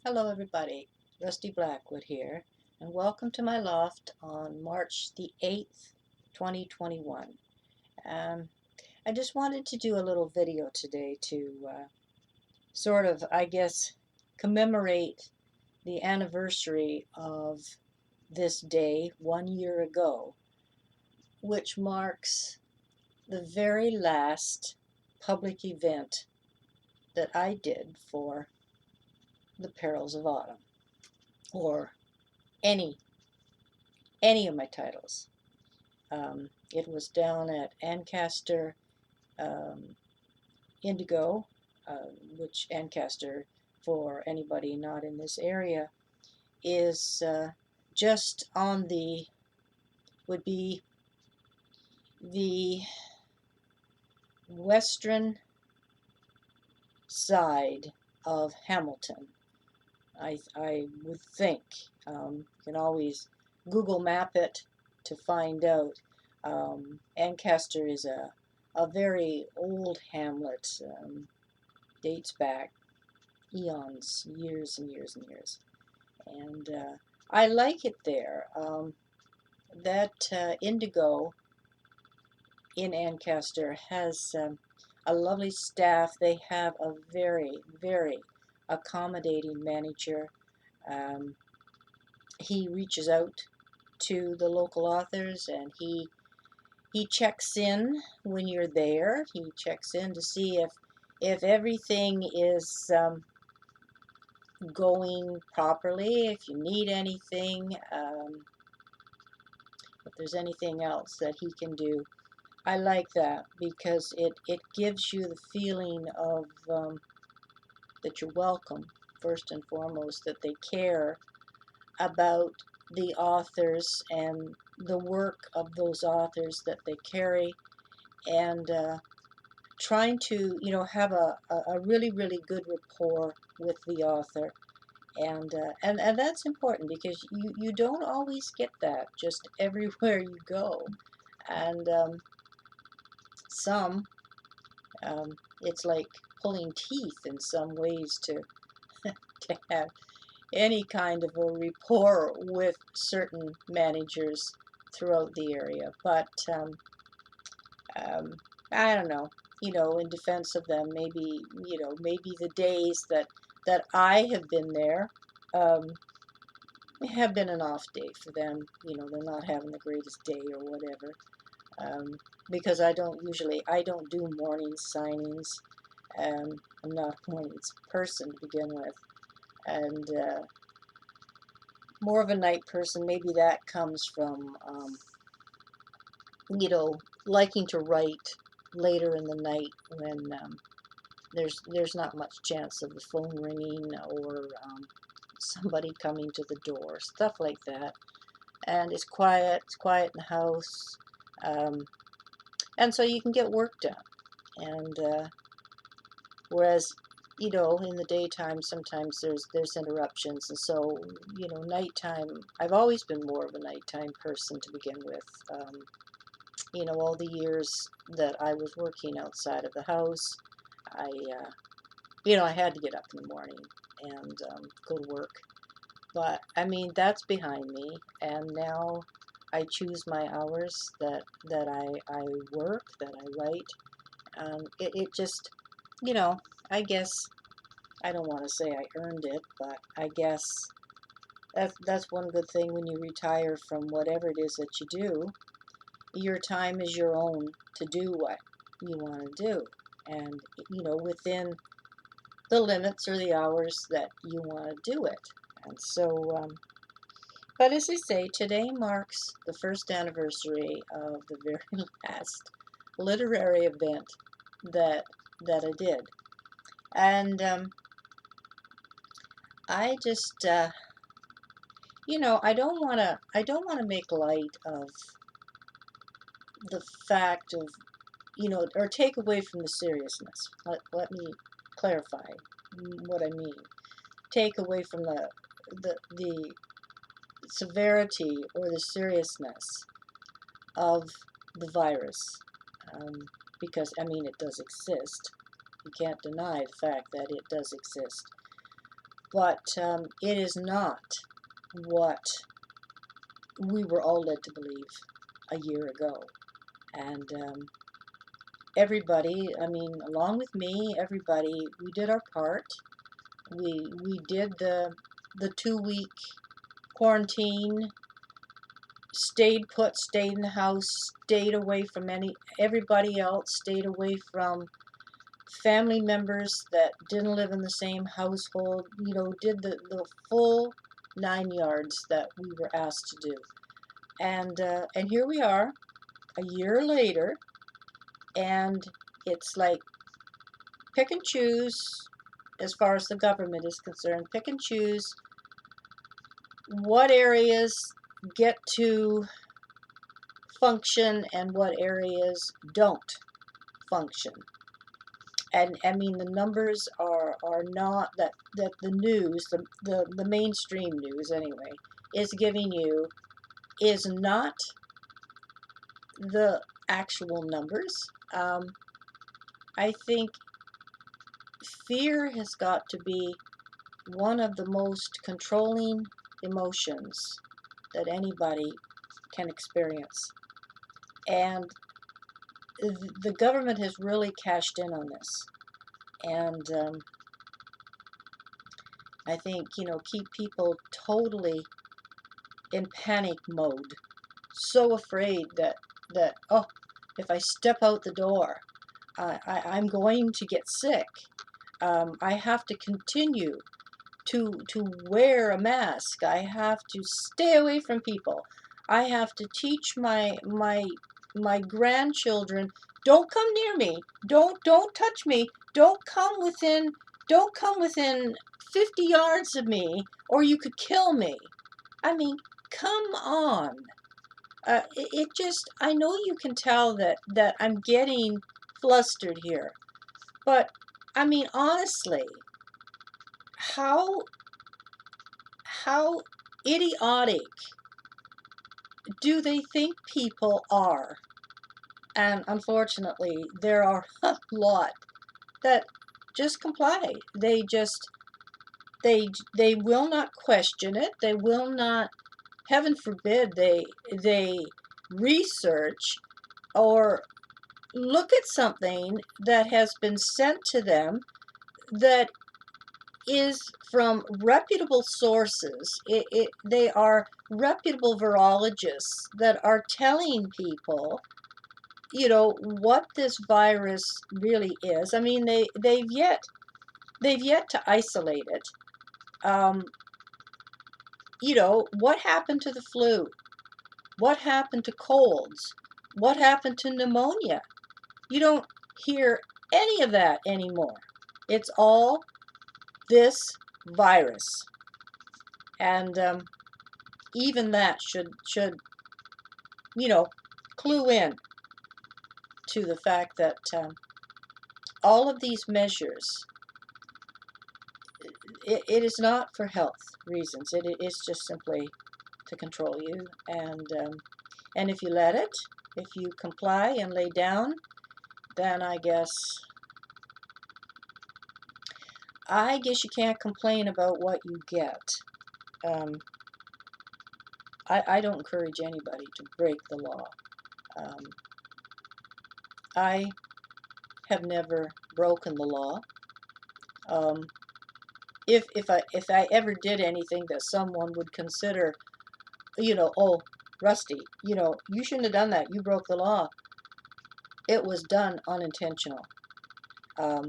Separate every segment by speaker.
Speaker 1: Hello everybody, Rusty Blackwood here, and welcome to my loft on March the 8th, 2021. Um, I just wanted to do a little video today to sort of, I guess, commemorate the anniversary of this day 1 year ago, which marks the very last public event that I did for the Perils of Autumn, or any any of my titles. It was down at Ancaster um, Indigo, which Ancaster, for anybody not in this area, is just on would be the western side of Hamilton. I would think. You can always Google map it to find out. Ancaster is a very old hamlet, dates back eons, years and years and years. And I like it there. That Indigo in Ancaster has a lovely staff. They have a very, very accommodating manager. Um, he reaches out to the local authors, and he checks in when you're there. He checks in to see if everything is going properly, if you need anything, if there's anything else that he can do. I like that because it gives you the feeling of that you're welcome, first and foremost, that they care about the authors and the work of those authors that they carry, and trying to have a really really good rapport with the author, and that's important because you don't always get that just everywhere you go, and some it's like pulling teeth in some ways to have any kind of a rapport with certain managers throughout the area. But um, I don't know, in defense of them, maybe the days that I have been there um, have been an off day for them. They're not having the greatest day or whatever. Um, because I don't do morning signings. I'm not a mornings person to begin with, and more of a night person. Maybe that comes from you know, liking to write later in the night when there's not much chance of the phone ringing or somebody coming to the door, stuff like that. And it's quiet in the house, um, and so you can get work done. And whereas in the daytime sometimes there's interruptions, and so nighttime. I've always been more of a nighttime person to begin with. All the years that I was working outside of the house, I, I had to get up in the morning and go to work. But I mean, that's behind me, and now I choose my hours that I work, that I write. It just, you know, I guess I don't want to say I earned it, but I guess that's one good thing when you retire from whatever it is that you do. Your time is your own to do what you want to do, and within the limits or the hours that you want to do it. And so, but as I say, today marks the first anniversary of the very last literary event that I did, and I just, I don't want to make light of the fact of, or take away from the seriousness. Let me clarify what I mean. Take away from the severity or the seriousness of the virus, um, because I mean it does exist. You can't deny the fact that it does exist. but it is not what we were all led to believe a year ago. And everybody, I mean, along with me, everybody, we did our part. We did the 2 week quarantine, stayed put, stayed in the house, stayed away from everybody else, stayed away from family members that didn't live in the same household, did the full 9 yards that we were asked to do. And here we are, a year later, and it's like pick and choose as far as the government is concerned, pick and choose what areas get to function and what areas don't function. And I mean, the numbers are not that the news, the mainstream news anyway, is giving you is not the actual numbers. I think fear has got to be one of the most controlling emotions that anybody can experience. And the government has really cashed in on this. And I think, keep people totally in panic mode, so afraid that oh, if I step out the door, I'm going to get sick. I have to continue to wear a mask. I have to stay away from people. I have to teach my grandchildren, don't come near me. Don't touch me. Don't come within 50 yards of me, or you could kill me. I mean, come on. It just, I know you can tell that I'm getting flustered here, but I mean, honestly, how how idiotic do they think people are? And unfortunately, there are a lot that just comply. They will not question it. They will not, heaven forbid, they research or look at something that has been sent to them that is from reputable sources. They are reputable virologists that are telling people, what this virus really is. I mean, they've yet to isolate it. Um, what happened to the flu? What happened to colds? What happened to pneumonia? You don't hear any of that anymore. It's all this virus. And even that should clue in to the fact that all of these measures, it is not for health reasons. It is just simply to control you. And if you let it, if you comply and lay down, then I guess you can't complain about what you get. Um, I don't encourage anybody to break the law. Um, I have never broken the law. Um, if I ever did anything that someone would consider, oh, Rusty, you shouldn't have done that. You broke the law. It was done unintentional. Um,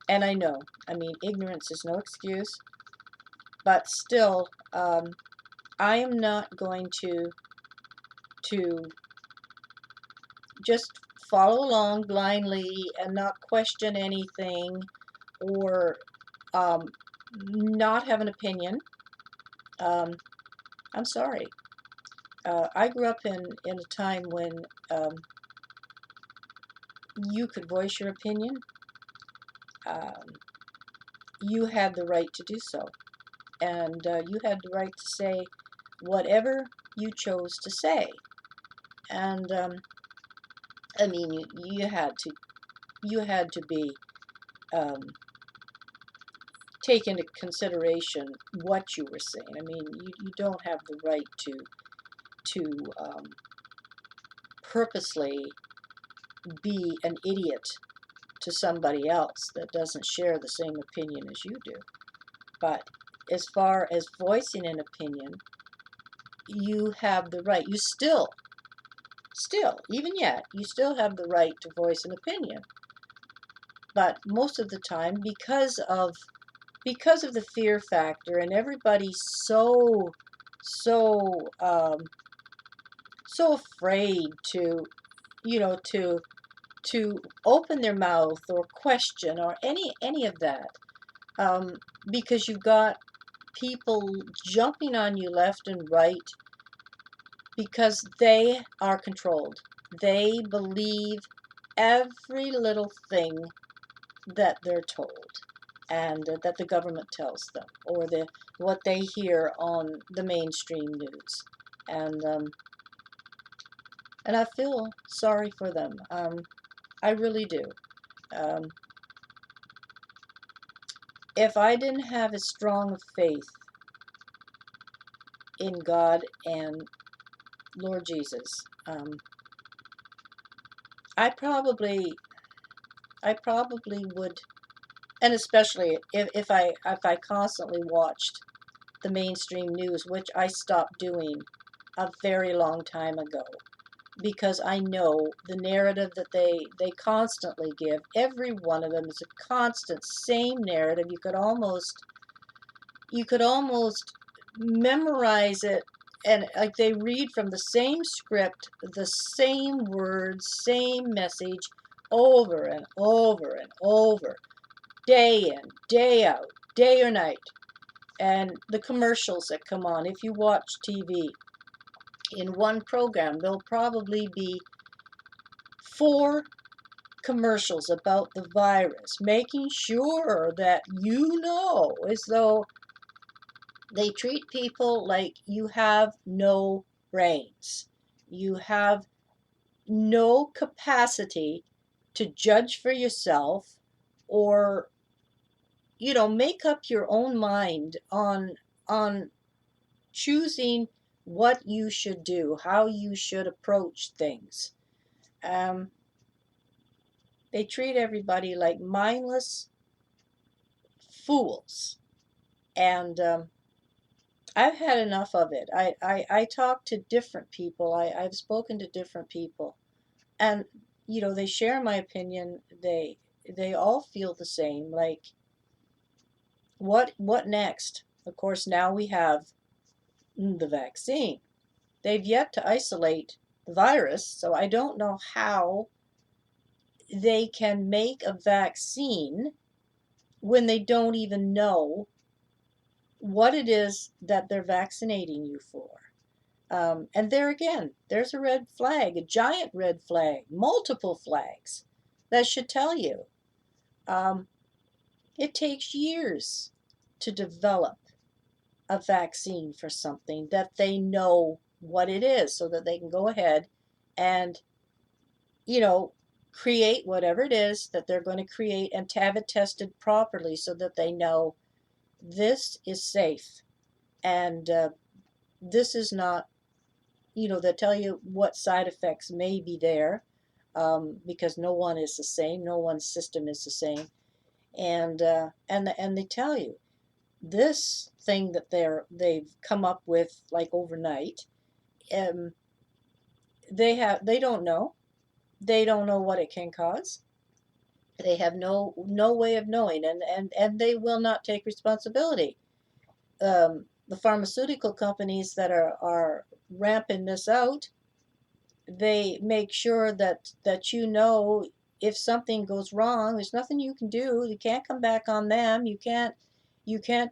Speaker 1: and I know, I mean, ignorance is no excuse, but still, I am not going to just follow along blindly and not question anything or not have an opinion. I'm sorry. I grew up in a time when you could voice your opinion. Um, you had the right to do so. And you had the right to say whatever you chose to say. And I mean, you had to be um, take into consideration what you were saying. I mean, you don't have the right to purposely be an idiot to somebody else that doesn't share the same opinion as you do. But as far as voicing an opinion, you have the right. You still, even yet, you still have the right to voice an opinion. But most of the time, because of the fear factor, and everybody's so so afraid to, you know, to open their mouth or question or any of that, um, because you've got people jumping on you left and right because they are controlled. They believe every little thing that they're told and that the government tells them, or what they hear on the mainstream news. And and I feel sorry for them. I really do. Um, if I didn't have as strong a faith in God and Lord Jesus, um, I probably I probably would, and especially if I constantly watched the mainstream news, which I stopped doing a very long time ago, because I know the narrative that they constantly give. Every one of them is a constant same narrative. You could almost memorize it, and like they read from the same script, the same words, same message over and over and over, day in, day out, day or night. And the commercials that come on, if you watch TV, in one program, there'll probably be 4 commercials about the virus, making sure that as though they treat people like you have no brains. You have no capacity to judge for yourself, or make up your own mind on choosing what you should do, how you should approach things. Um, they treat everybody like mindless fools, and I've had enough of it. I talk to different people. I've spoken to different people, and they share my opinion. They all feel the same. Like, what next? Of course, now we have the vaccine. They've yet to isolate the virus, so I don't know how they can make a vaccine when they don't even know what it is that they're vaccinating you for. And there again, there's a red flag, a giant red flag, multiple flags that should tell you. Um, it takes years to develop a vaccine for something that they know what it is, so that they can go ahead and, you know, create whatever it is that they're going to create and to have it tested properly so that they know this is safe, and this is not, they tell you what side effects may be there, because no one is the same, no one's system is the same, and they tell you this thing that they've come up with like overnight. um, they don't know what it can cause. They have no way of knowing, and they will not take responsibility. The pharmaceutical companies that are ramping this out, they make sure that if something goes wrong, there's nothing you can do. You can't come back on them. You can't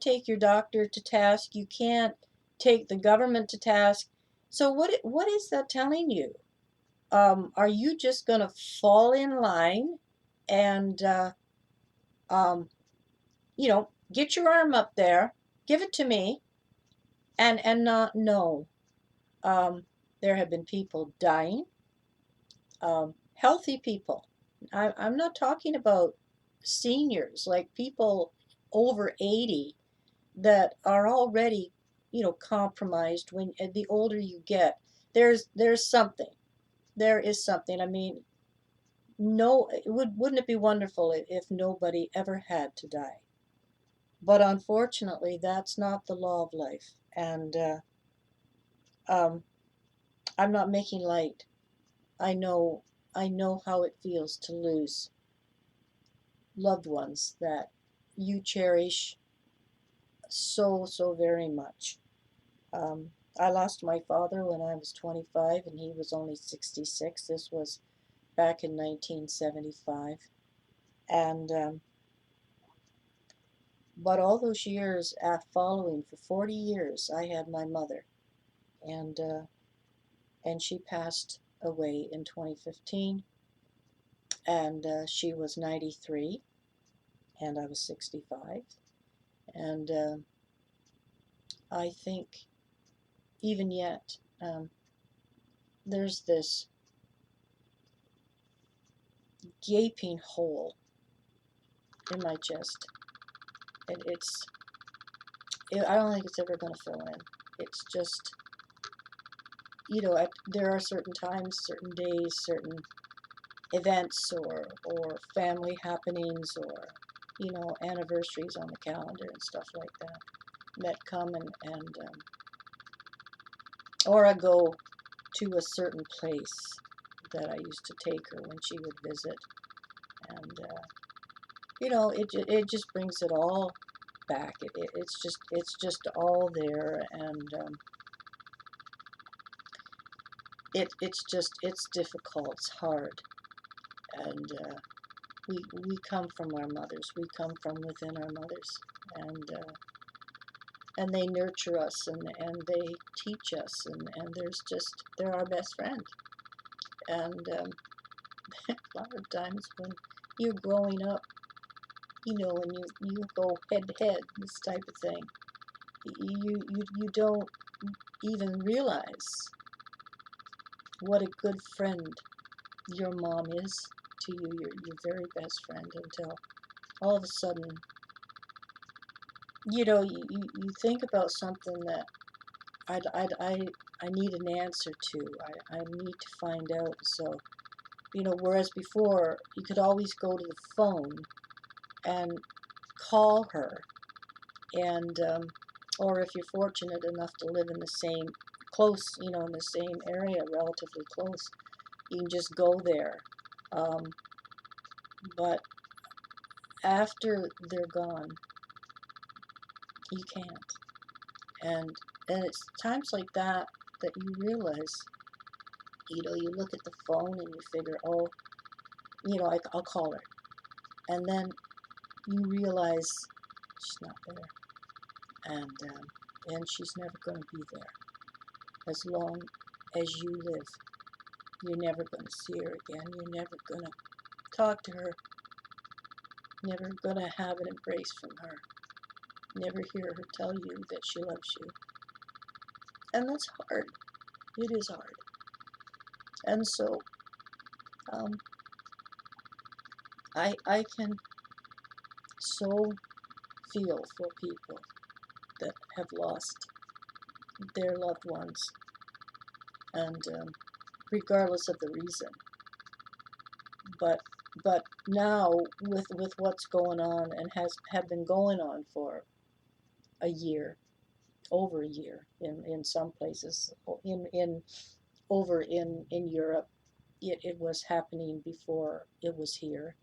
Speaker 1: take your doctor to task. You can't take the government to task. So what is that telling you? Are you just going to fall in line and um, get your arm up there, give it to me, and not know? Um, there have been people dying, healthy people. I'm not talking about seniors, like people over 80 that are already, compromised. When the older you get, there's something. There is something. I mean, no, wouldn't it be wonderful if nobody ever had to die? But unfortunately, that's not the law of life. And um, I'm not making light. I know, I know how it feels to lose loved ones that you cherish so very much. Um, I lost my father when I was 25 and he was only 66. This was back in 1975. And but all those years following, for 40 years, I had my mother, and she passed away in 2015, and she was 93, and I was 65, and I think even yet there's this gaping hole in my chest, and I don't think it's ever going to fill in. It's just, there are certain times, certain days, certain events, or family happenings, or anniversaries on the calendar and stuff like that that come, and or I go to a certain place that I used to take her when she would visit, and it just brings it all back. It's just all there, and it's difficult, it's hard, and we come from our mothers, we come from within our mothers, and they nurture us, and they teach us, and they're our best friend. And a lot of times when you're growing up, when you go head to head, this type of thing, you don't even realize what a good friend your mom is to you, your very best friend, until all of a sudden, you think about something that I need an answer to. I need to find out. So, whereas before you could always go to the phone and call her, and or if you're fortunate enough to live in the same close, in the same area, relatively close, you can just go there. Um, but after they're gone, you can't. And it's times like that that you realize, you look at the phone and you figure, oh, I'll call her. And then you realize she's not there. And she's never going to be there. As long as you live, you're never going to see her again. You're never going to talk to her. Never going to have an embrace from her. Never hear her tell you that she loves you. And that's hard. It is hard. And so um, I can so feel for people that have lost their loved ones, and regardless of the reason. But now, with what's going on, and have been going on for a year, over a year in some places, in over in Europe, it was happening before it was here,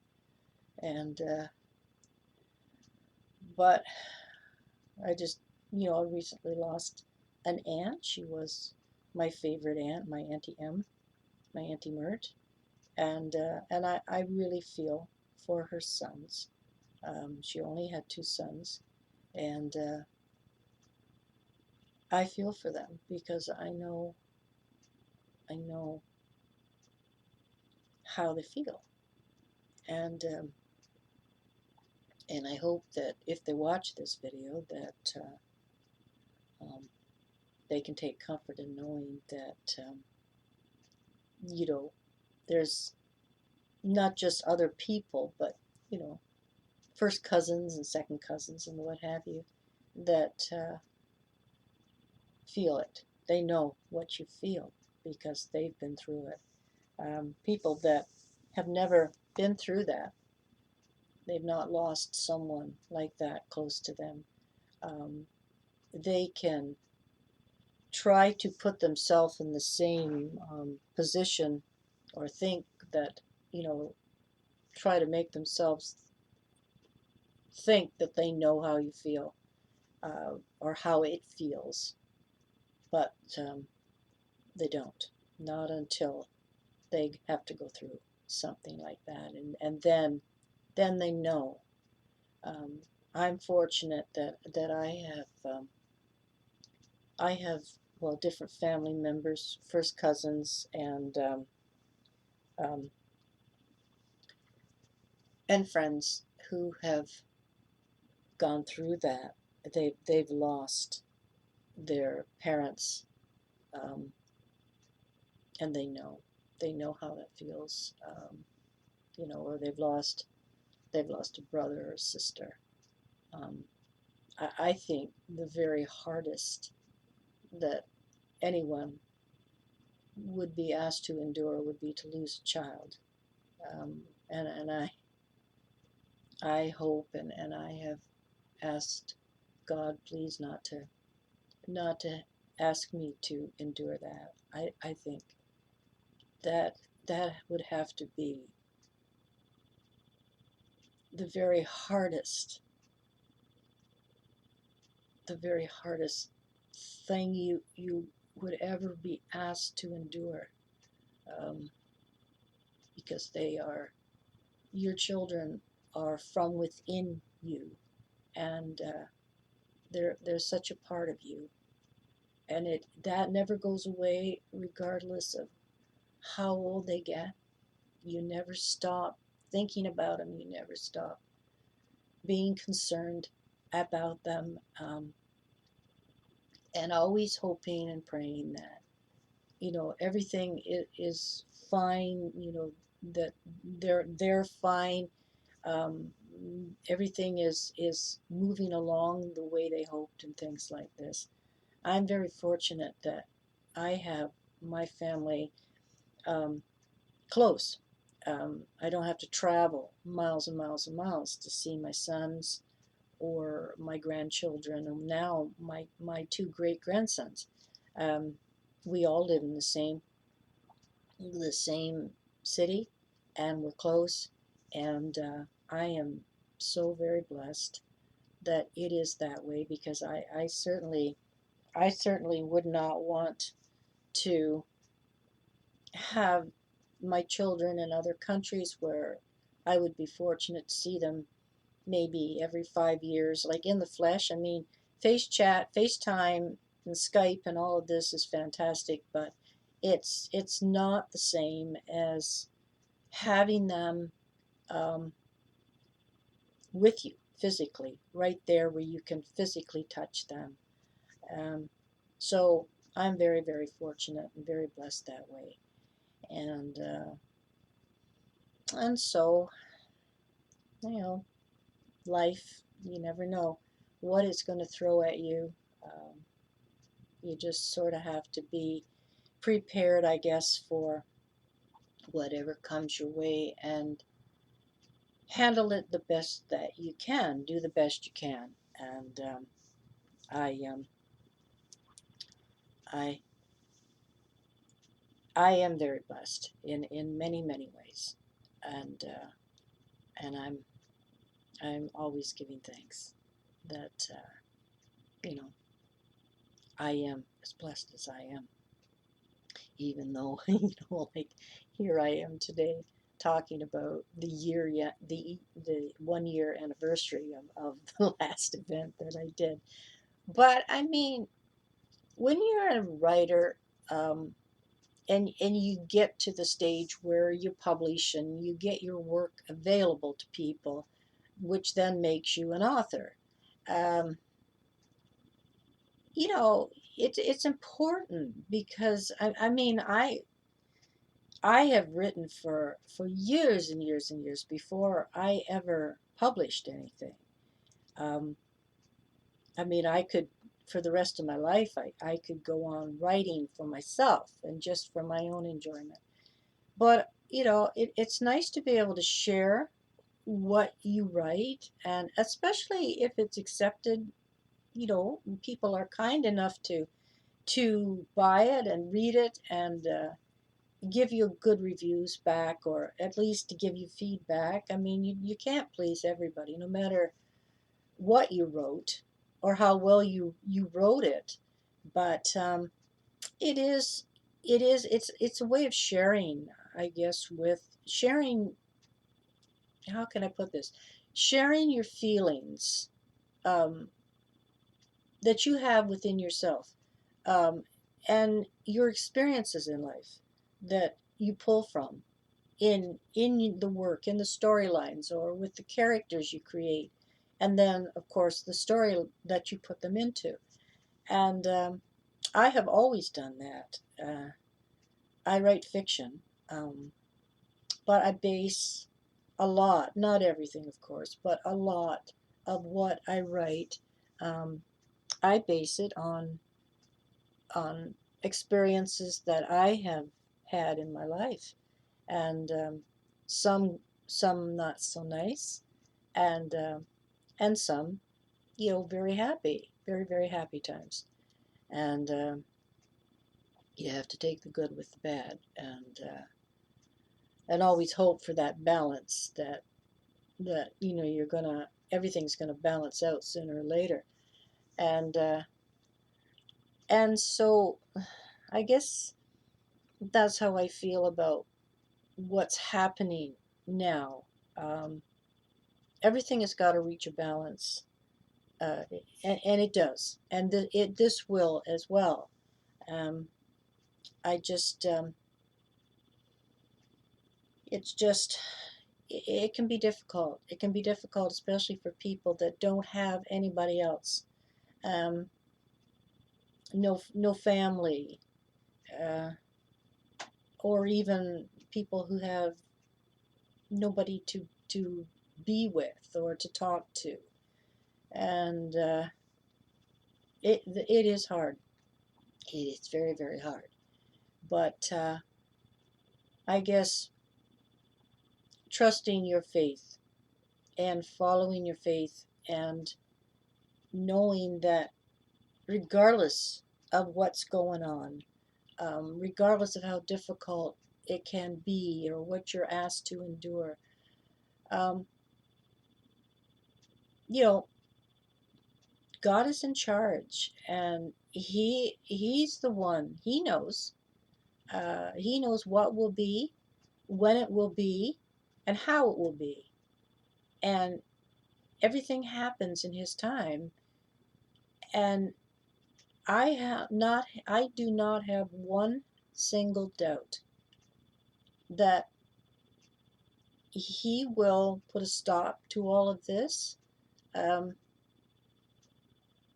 Speaker 1: and but I just, recently lost an aunt. She was my favorite aunt, my Auntie M, my Auntie Mert, and I really feel for her sons. She only had two sons, and I feel for them because I know how they feel, and and I hope that if they watch this video, that um, they can take comfort in knowing that you know there's not just other people, but you know first cousins and second cousins and what have you that feel it. They know what you feel because they've been through it. People that have never been through that, they've not lost someone like that close to them. Um, they can try to put themselves in the same position or think that, you know, try to make themselves think that they know how you feel or how it feels, but they don't. Not until they have to go through something like that, and then they know. Um, I'm fortunate that I have well different family members, first cousins, um, and friends who have gone through that. They've lost their parents, um, and they know how that feels. You know, or they've lost a brother or sister. Um, I think the very hardest that anyone would be asked to endure would be to lose a child. And I hope and I have asked God please not to ask me to endure that. I think that that would have to be the very hardest the very hardest thing you would ever be asked to endure, um, because they are your children are from within you, and they're such a part of you, and it that never goes away regardless of how old they get. You never stop thinking about them. You never stop being concerned about them, and always hoping and praying that everything is fine. That they're fine. Um, Everything is moving along the way they hoped and things like this. I'm very fortunate that I have my family um, close. I don't have to travel miles and miles and miles to see my sons or my grandchildren, and now my two great grandsons. Um, we all live in the same city, and we're close. And I am so very blessed that it is that way because I certainly would not want to have my children in other countries where I would be fortunate to see them maybe every 5 years, like in the flesh. I mean, face chat, FaceTime, and Skype, and all of this is fantastic, but it's not the same as having them um, with you physically, right there where you can physically touch them. Um, so I'm very, very fortunate and very blessed that way. And so, you know, life, you never know what it's going to throw at you. Um, you just sort of have to be prepared, I guess, for whatever comes your way and handle it the best that you can. Do the best you can. And I I I am very blessed in many many ways, and I'm always giving thanks that I am as blessed as I am, even though like here I am today talking about the year yet the 1 year anniversary of the last event that I did. But I mean, when you're a writer, um, and you get to the stage where you publish and you get your work available to people, which then makes you an author. Um, you know, it's important because I mean I have written for years and years and years before I ever published anything. Um, I mean, I could, for the rest of my life, I could go on writing for myself and just for my own enjoyment. But, it's nice to be able to share what you write, and especially if it's accepted, people are kind enough to buy it and read it and give you good reviews back, or at least to give you feedback. I mean, you can't please everybody, no matter what you wrote or how well you wrote it. But it is it's a way of sharing, I guess, with sharing. How can I put this? Sharing your feelings, um, that you have within yourself, um, and your experiences in life that you pull from in the work, in the storylines, or with the characters you create, and then of course the story that you put them into. And I have always done that. I write fiction, um, but I base a lot, not everything, of course, but a lot of what I write. Um, I base it on experiences that I have had in my life, and some some not so nice, and and some, very happy, very very happy times. And you have to take the good with the bad, and always hope for that balance, that you're gonna everything's gonna balance out sooner or later. And so I guess that's how I feel about what's happening now. Um, Everything has got to reach a balance, and it does, and this will as well. Um, I just it's just it can be difficult. It can be difficult, especially for people that don't have anybody else. Um, no family, uh, or even people who have nobody to be with or to talk to, and it is hard. It is very very hard. But I guess trusting your faith and following your faith, and knowing that regardless of what's going on, regardless of how difficult it can be or what you're asked to endure, um, you know, God is in charge, and He's the one. He knows. He knows what will be, when it will be, and how it will be, and everything happens in His time. And I do not have one single doubt that He will put a stop to all of this. Um,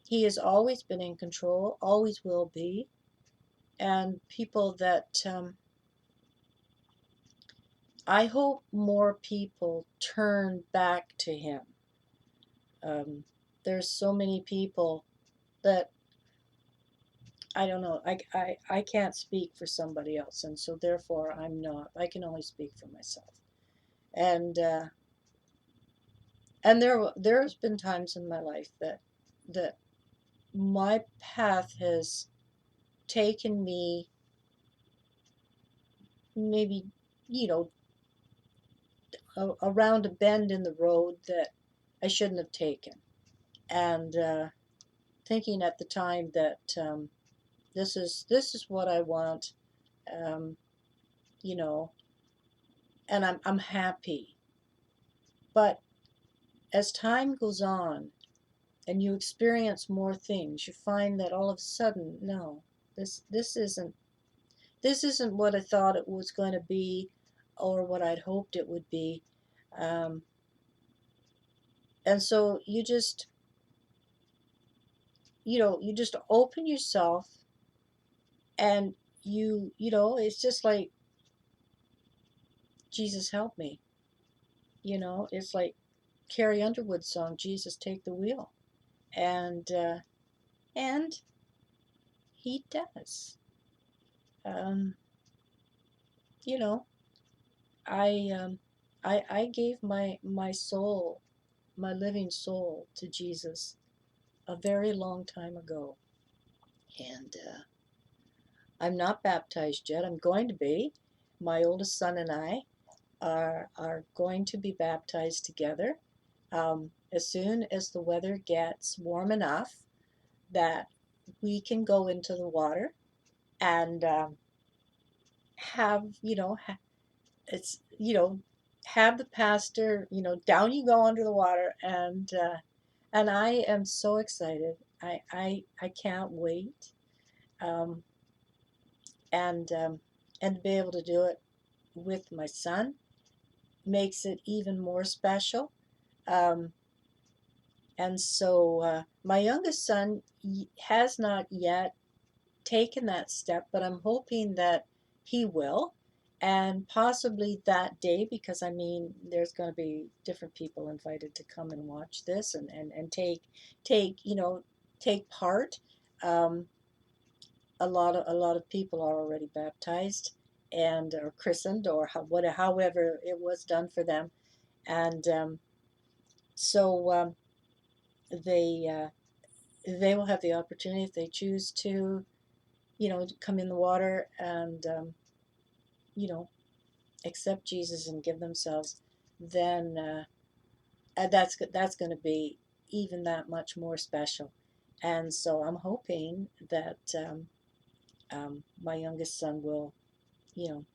Speaker 1: he has always been in control, always will be, and people that I hope more people turn back to Him. Um, there's so many people that I don't know. I can't speak for somebody else, and so therefore I'm not. I can only speak for myself. And there's been times in my life that my path has taken me, maybe, you know around a bend in the road that I shouldn't have taken, and thinking at the time that this is what I want, um, you know, and I'm happy. But as time goes on and you experience more things, you find that all of a sudden, no, this isn't what I thought it was going to be, or what I'd hoped it would be. Um, and so you just open yourself, and it's just like, Jesus help me. It's like, Carrie Underwood's song, Jesus Take the Wheel. And, uh, and he does. Um, you know, I, um, I gave my soul, my living soul to Jesus a very long time ago. And I'm not baptized yet. I'm going to be. My oldest son and I are going to be baptized together as soon as the weather gets warm enough that we can go into the water and have, it's, have the pastor, down you go under the water. And I am so excited. I can't wait. Um, and to be able to do it with my son makes it even more special. Um, and so my youngest son has not yet taken that step, but I'm hoping that he will, and possibly that day, because I mean, there's going to be different people invited to come and watch this and take take part. Um, a lot of people are already baptized and or christened or however it was done for them, and so they they will have the opportunity if they choose to come in the water and you know accept Jesus and give themselves, then that's going to be even that much more special. And so I'm hoping that my youngest son will you know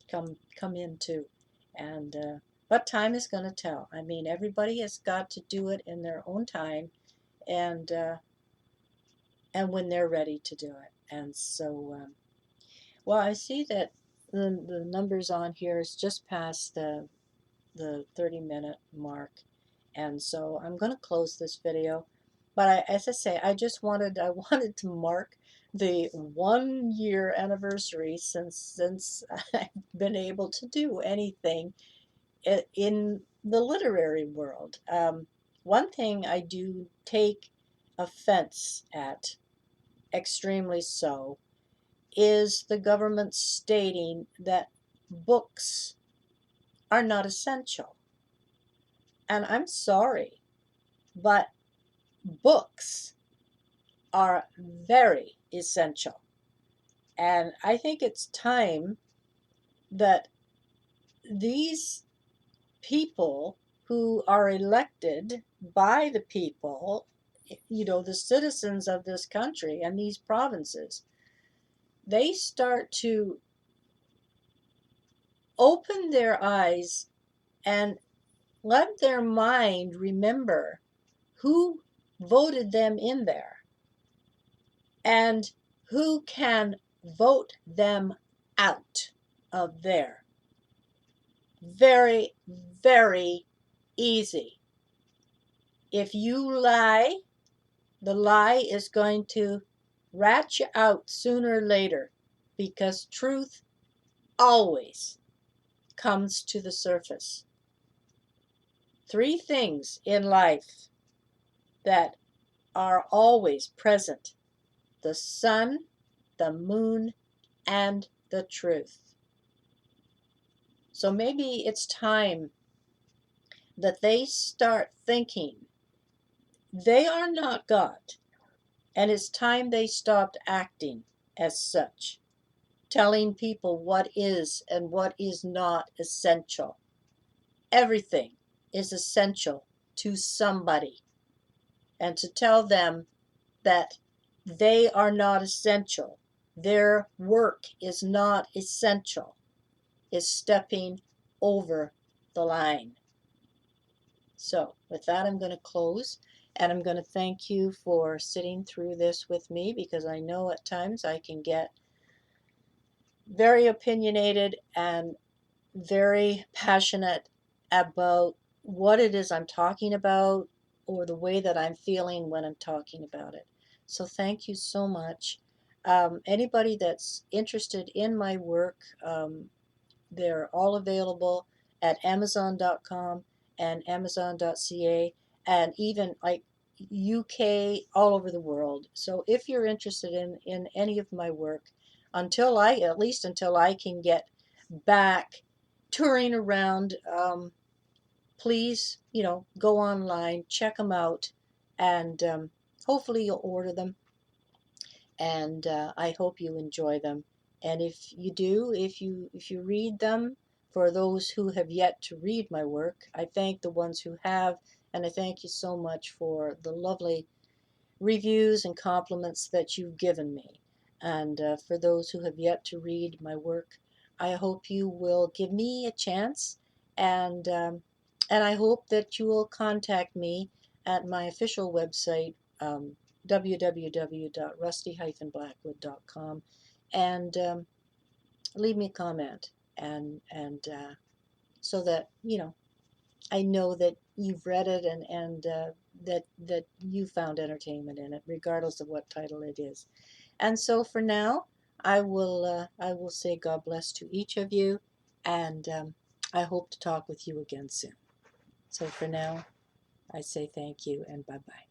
Speaker 1: come in too. And but time is going to tell. I mean, everybody has got to do it in their own time, and when they're ready to do it. And so well, I see that the numbers on here is just past the 30-minute mark, and so I'm going to close this video. But as I say, I wanted to mark the 1 year anniversary since I've been able to do anything in the literary world. One thing I do take offense at, extremely so, is the government stating that books are not essential. And I'm sorry, but books are very essential. And I think it's time that these people who are elected by the people, the citizens of this country and these provinces, they start to open their eyes and let their mind remember who voted them in there and who can vote them out of there. Very, very easy. If you lie, the lie is going to rat you out sooner or later, because truth always comes to the surface. Three things in life that are always present: the sun, the moon, and the truth. So maybe it's time that they start thinking they are not God, and it's time they stopped acting as such, telling people what is and what is not essential. Everything is essential to somebody, and to tell them that they are not essential, their work is not essential, is stepping over the line. So with that, I'm going to close, and I'm going to thank you for sitting through this with me, because I know at times I can get very opinionated and very passionate about what it is I'm talking about, or the way that I'm feeling when I'm talking about it. So thank you so much. Anybody that's interested in my work, they're all available at Amazon.com and Amazon.ca, and even like UK, all over the world. So if you're interested in any of my work, at least until I can get back touring around, please, go online, check them out, and hopefully you'll order them. And I hope you enjoy them. And if you do, if you read them, for those who have yet to read my work, I thank the ones who have, and I thank you so much for the lovely reviews and compliments that you've given me. And for those who have yet to read my work, I hope you will give me a chance, and I hope that you will contact me at my official website, www.rusty-blackwood.com, and leave me a comment, and so that I know that you've read it, and that you found entertainment in it, regardless of what title it is. And so for now, I will say God bless to each of you, and I hope to talk with you again soon. So for now, I say thank you and bye bye.